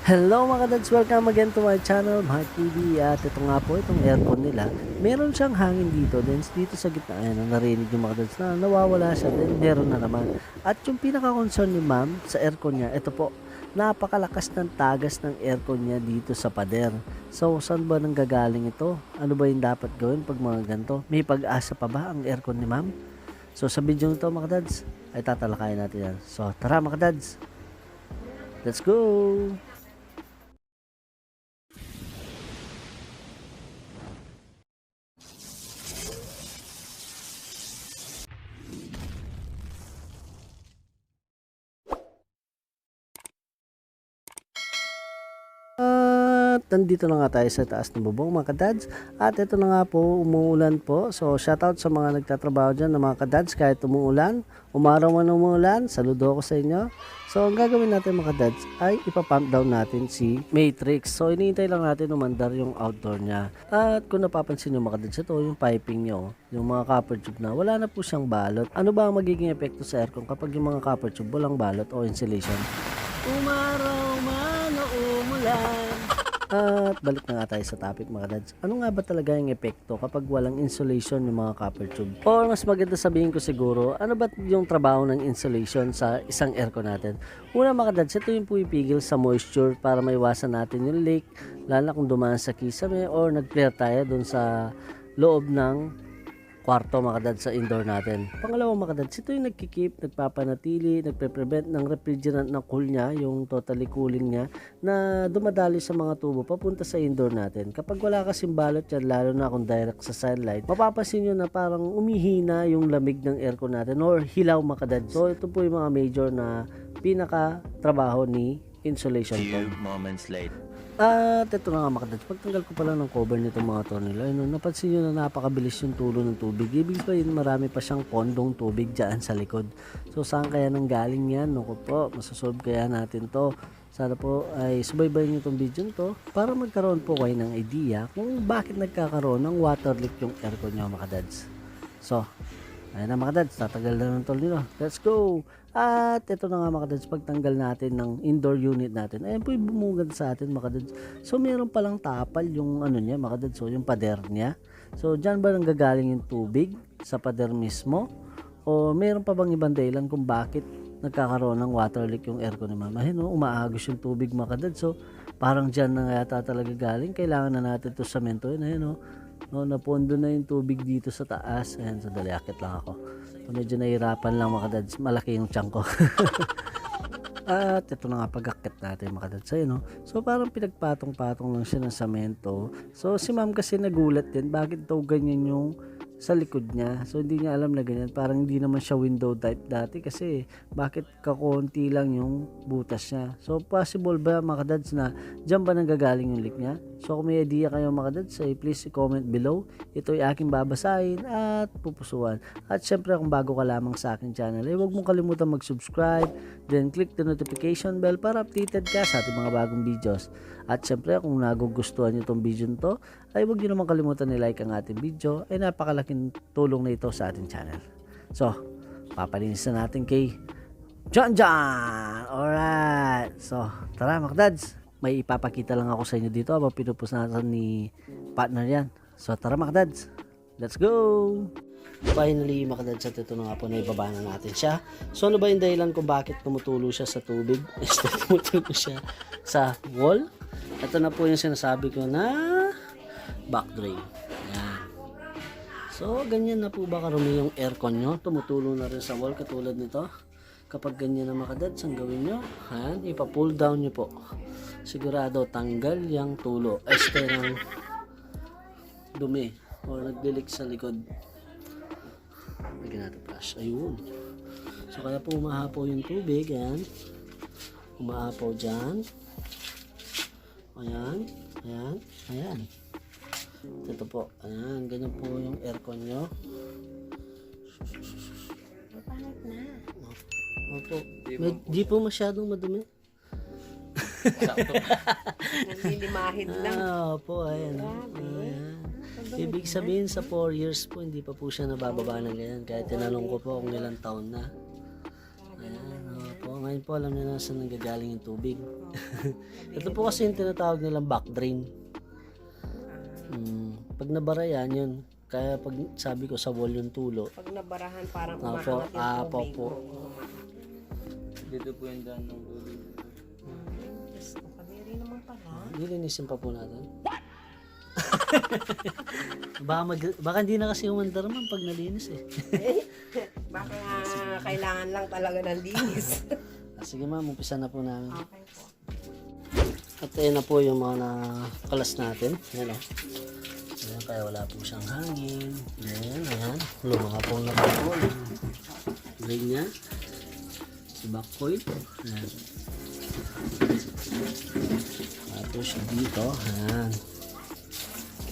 Hello mga kadads! Welcome again to my channel, Mark TV. At ito nga po, itong aircon nila. Meron siyang hangin dito. Then dito sa gitna, ayan, narinig yung mga kadads na nawawala siya. Then meron na naman. At yung pinaka-concern ni ma'am sa aircon niya, ito po, napakalakas ng tagas ng aircon niya dito sa pader. So, saan ba nanggagaling ito? Ano ba yung dapat gawin pag mga ganito? May pag-asa pa ba ang aircon ni ma'am? So, sa video nito mga kadads, ay tatalakayin natin yan. So, tara mga kadads! Let's go! At nandito na nga tayo sa taas ng bubong mga kadads. At ito na nga po, umuulan po. So shoutout sa mga nagtatrabaho dyan ng mga kadads kahit umuulan. Umaraw man umuulan, saludo ako sa inyo. So ang gagawin natin mga kadads ay ipapump down natin si Matrix. So iniintay lang natin umandar yung outdoor niya. At kung napapansin nyo mga kadads, ito yung piping nyo, yung mga copper tube na wala na po siyang balot. Ano ba ang magiging epekto sa aircon kapag yung mga copper tube walang balot o insulation? Umaraw man o umulan. At balik na nga tayo sa topic mga dads. Ano nga ba talaga yung epekto kapag walang insulation ng mga copper tube? Or mas maganda sabihin ko siguro, ano ba yung trabaho ng insulation sa isang aircon natin? Una mga dads, ito yung pumipigil sa moisture para maiwasan natin yung leak, lalo kung dumaan sa kisame or nag-flare tayo dun sa loob ng kwarto mga kadads sa indoor natin. Pangalawa mga kadads, ito yung nagkikip, nagpapanatili, nagpe-prevent ng refrigerant na cool niya, yung totally cooling niya, na dumadali sa mga tubo papunta sa indoor natin. Kapag wala kasing balot yan, lalo na kung direct sa sunlight, mapapansin nyo na parang umihina yung lamig ng aircon natin or hilaw mga kadads. So ito po yung mga major na pinaka trabaho ni insulation foam. Moments later. At ito na nga mga kadads, pagtanggal ko pala ng cover nitong mga tornillo, ayun, napansin nyo na napakabilis yung tulo ng tubig. Ibig sabihin marami pa siyang pondong tubig dyan sa likod. So saan kaya nang galing yan? Naku po, masasolve kaya natin to. Sana po ay subaybayin nyo itong video to para magkaroon po kayo ng idea kung bakit nagkakaroon ng water leak yung aircon nyo mga kadads. So, ayun na mga dads, tatagal na ng tornilyo. Let's go! At ito na nga mga dads, pagtanggal natin ng indoor unit natin, ayun po yung bumungad sa atin mga dads. So meron palang tapal yung ano niya mga dads, so yung pader niya. So dyan ba nanggagaling yung tubig sa pader mismo? O meron pa bang ibang dahilan kung bakit nagkakaroon ng water leak yung aircon ni mama? Ayun, umaagos yung tubig mga dads. So parang dyan na yata talaga galing. Kailangan na natin ito samentoin. Ayun, no, napondo na yung tubig dito sa taas. Ayan, sandali, akit lang ako. So, medyo nahirapan lang mga dads. Malaki yung tiyan ko. At ito na nga pag-akit natin mga dads. Ayun, no? So parang pinagpatong-patong lang siya ng samento. So si ma'am kasi nagulat din. Bakit daw ganyan yung sa likod niya? So hindi niya alam na ganyan. Parang hindi naman siya window type dati. Kasi bakit kakonti lang yung butas niya? So possible ba mga dads na dyan ba nanggagaling yung leak niya? So kung may idea kayo mga dads, please comment below. Ito ay aking babasahin at pupusuan. At syempre kung bago ka lamang sa aking channel, huwag mong kalimutan mag-subscribe. Then click the notification bell para updated ka sa ating mga bagong videos. At syempre kung nagugustuhan nyo itong video nito, ay huwag nyo naman kalimutan i-like ang ating video. Ay napakalaking tulong na ito sa ating channel. So, papalinis na natin kay John John! Alright! So, tara mga dads! May ipapakita lang ako sa inyo dito habang pinupunasan ni partner yan. So tara mga dads, let's go! Finally mga dads, at ito na nga po, naibaba na natin siya. So ano ba yung dahilan kung bakit tumutulo siya sa tubig? Tumutulo siya sa wall. Ito na po yung sinasabi ko na back drain. Yan. So ganyan na po ba karumi yung aircon nyo? Tumutulo na rin sa wall katulad nito. Kapag ganyan na mga dads, ang gawin nyo, ipa-pull down nyo po. Sigurado tanggal yung tulo. Este ng dumi o naglilik sa likod. Lagyan natin flash. Ayun. So kaya po umahapo yung tubig. Ayan. Umahapo dyan. Ayan. Ayan. Ayan. Ito po. Ayan. Ganyan po yung aircon nyo. Papalit na. Opo. Di po masyadong madumi. Naglilimahid lang. Opo, ayan. Ayan. Ibig sabihin sa 4 years po, hindi pa po siya nabababa ng ganyan. Kahit tinanong ko po kung ilang taon na. Ayan, opo. ngayon po alam niyo na saan nanggagaling yung tubig. Oo. Ito po kasi yung tinatawag nilang back drain. Pag nabara yan, yun. Kaya pag sabi ko sa wall yung tulo, Pag nabarahan, parang Apo, umaangat yung tubig. po. Oo. Dito po yung daan ng tubig. Diyos ko, kadiri naman pala. nilinisin pa po natin. Baka hindi na kasi umandar man pag nalinis eh. Baka kailangan lang talaga ng linis. Sige ma'am, umpisa na po namin. Okay po. At ayun na po yung mga nakalas natin. Ayan o. Ayan, kaya wala po siyang hangin. Ayan, ayan. Lumangapong na po. Drain niya. Si back coil. Ayan. Tapos dito. Ayan.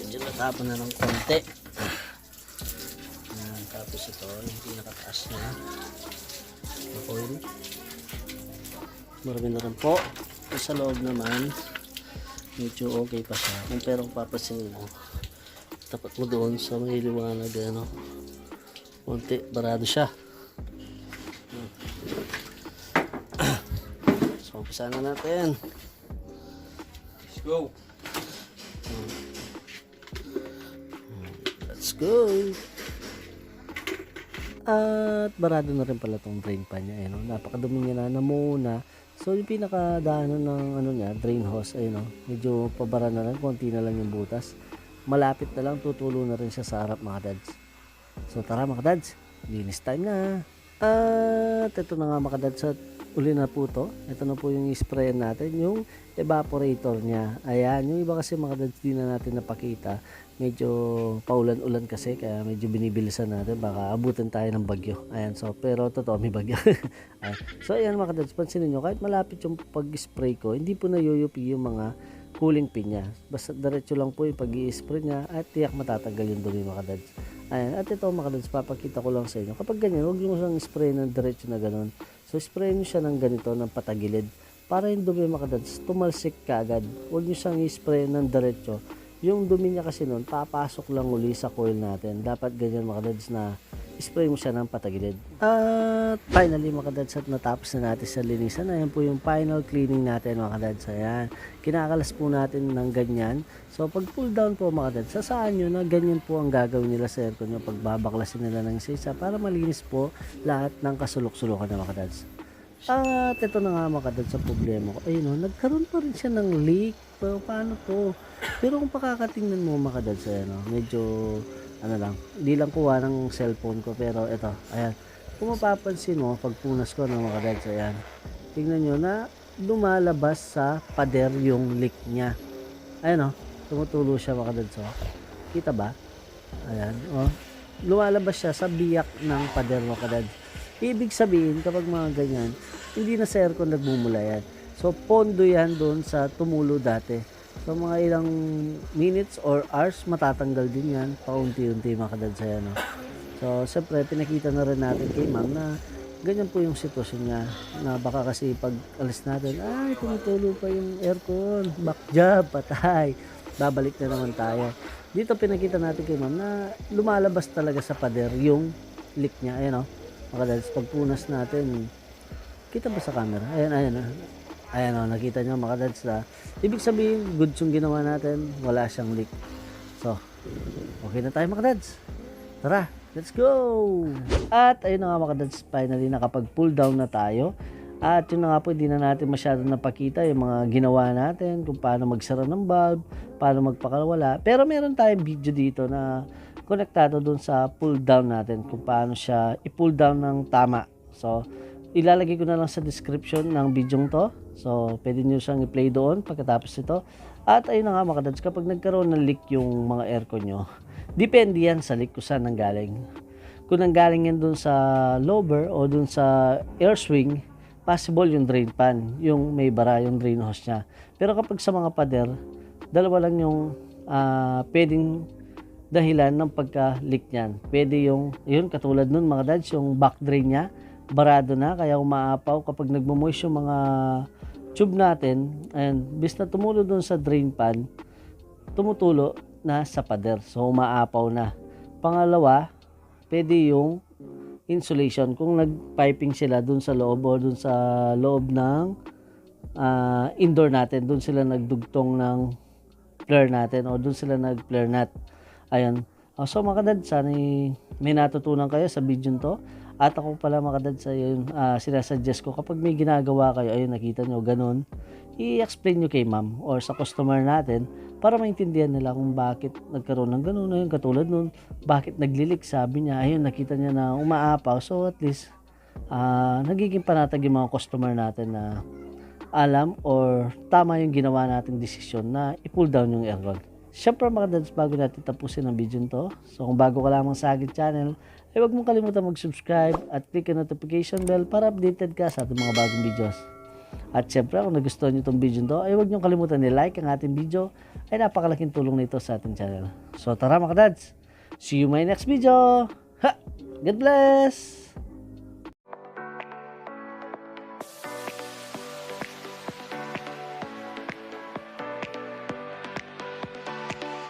Medyo natapon na ng konti. Ayan. Tapos ito, yung pinakataas niya. Na coil. Marami na rin po. Sa loob naman, medyo okay pa siya. Pero kung papasin mo, tapat mo doon sa may liwanag, ano, konti, barado siya. So, umpisa na natin. Let's go! Let's go! At barado na rin pala tong drain pan niya. Ayun, napakadumi niya na muna. So yung pinakadaanan ng ano niya, drain hose, ayun, medyo pabara na lang, konti na lang yung butas. Malapit na lang, tutulo na rin siya sa harap mga dads. So tara mga dads, linis time na. At ito na nga mga dads, at uli na po to. Ito na po yung spray natin, yung evaporator niya. Ayan, yung iba kasi mga dads di na natin napakita. Medyo paulan-ulan kasi kaya medyo binibilisan natin, baka abutin tayo ng bagyo. Ayan, so pero totoo may bagyo. Ayan. So ayan mga dads, pansinin nyo, kahit malapit yung pag-spray ko, hindi po nayuyupi yung mga cooling pin niya. Basta diretso lang po yung pag-i-spray niya at tiyak matatanggal yung dumi mga dads. Ayan, at ito mga dads, papakita ko lang sa inyo. Kapag ganyan, huwag nyo lang spray ng diretso na ganun. So spray nyo siya ng ganito, ng patagilid. Para yung dumi mga dads, tumalsik ka agad. Huwag nyo siyang i-spray ng diretso. Yung dumi niya kasi nun, papasok lang uli sa coil natin. Dapat ganyan mga dads na spray mo siya ng patagilid. At finally mga dads, at natapos na natin sa linisan. Ayan po yung final cleaning natin mga dads. Ayan. Kinakalas po natin ng ganyan. So pag pull down po mga dads, sasaan nyo na ganyan po ang gagawin nila sa aircon nyo. Pag babaklasin nila ng isa para malinis po lahat ng kasulok-sulukan na mga dads. At ito na nga mga dads sa problema ko. Ayun, nagkaroon pa rin siya ng leak. Pero paano to? Pero kung pakakatingnan mo mga dads, medyo ano lang, hindi lang kuha ng cellphone ko, pero ito, ayan, kung mapapansin mo pag punas ko ng mga dads, ayan, tingnan nyo na lumalabas sa pader yung leak nya. Ayan tumutulo siya mga dads, kita ba? Ayan, lumalabas siya sa biyak ng pader mga dads. Ibig sabihin kapag mga ganyan, hindi na sa aircon nagmumula yan. So pondo yan doon sa tumulo dati. So mga ilang minutes or hours matatanggal din yan paunti-unti mga kadadsaya. So siyempre pinakita na rin natin kay ma'am na ganyan po yung sitwasyon niya, na baka kasi pag alis natin, ay tumutulo pa yung aircon, back job, patay, babalik na naman tayo. Dito pinakita natin kay ma'am na lumalabas talaga sa pader yung leak niya. Ayan mga kadads, pagpunas natin, kita ba sa camera? Ayan nakita nyo mga dads na ibig sabihin goods yung ginawa natin, wala siyang leak. So okay na tayo mga dads, tara let's go. At ayun na nga mga dads, finally nakapag pull down na tayo. At yun na nga po, hindi na natin masyado napakita yung mga ginawa natin, kung paano magsara ng bulb, paano magpakawala. Pero meron tayong video dito na konektado dun sa pull down natin, kung paano siya i-pull down ng tama. So ilalagay ko na lang sa description ng video to. So, pwede nyo siyang i-play doon pagkatapos ito. At ayun na nga mga dads, kapag nagkaroon ng leak yung mga aircon nyo, depende yan sa leak kung saan nanggaling. Kung nanggaling yan doon sa lower o doon sa air swing, possible yung drain pan, yung may bara, yung drain hose nya. Pero kapag sa mga pader, dalawa lang yung pwedeng dahilan ng pagka-leak nyan. Pwede yung, yun, katulad nun mga dads, yung back drain nya, barado na, kaya umaapaw kapag nagmo-moist yung mga tube natin, and bis na tumulo doon sa drain pan, tumutulo na sa pader, so umaapaw na. Pangalawa, pwede yung insulation. Kung nag-piping sila dun sa loob o dun sa loob ng indoor natin, dun sila nagdugtong ng flare natin o dun sila nag-flare nut. Ayan. So mga kadad, sana may natutunan kayo sa video to. At ako pala mga kadad, sa yun, sinasuggest ko kapag may ginagawa kayo, ayun nakita nyo, ganun, i-explain nyo kay ma'am or sa customer natin para maintindihan nila kung bakit nagkaroon ng ganun. Ayun, katulad nun, bakit naglilik, sabi niya, ayun nakita niya na umaapaw. So at least nagiging panatag yung mga customer natin na alam or tama yung ginawa nating desisyon na i-pull down yung aircon. Siyempre mga dads, bago natin tapusin ang video to, so kung bago ka lamang sa akin channel, ay huwag mong kalimutan mag-subscribe at click ang notification bell para updated ka sa ating mga bagong videos. At siyempre kung nagustuhan nyo itong video to, ay huwag nyo kalimutan ni-like ang ating video, ay napakalaking tulong nito sa ating channel. So tara mga dads, see you in my next video! Ha! God bless!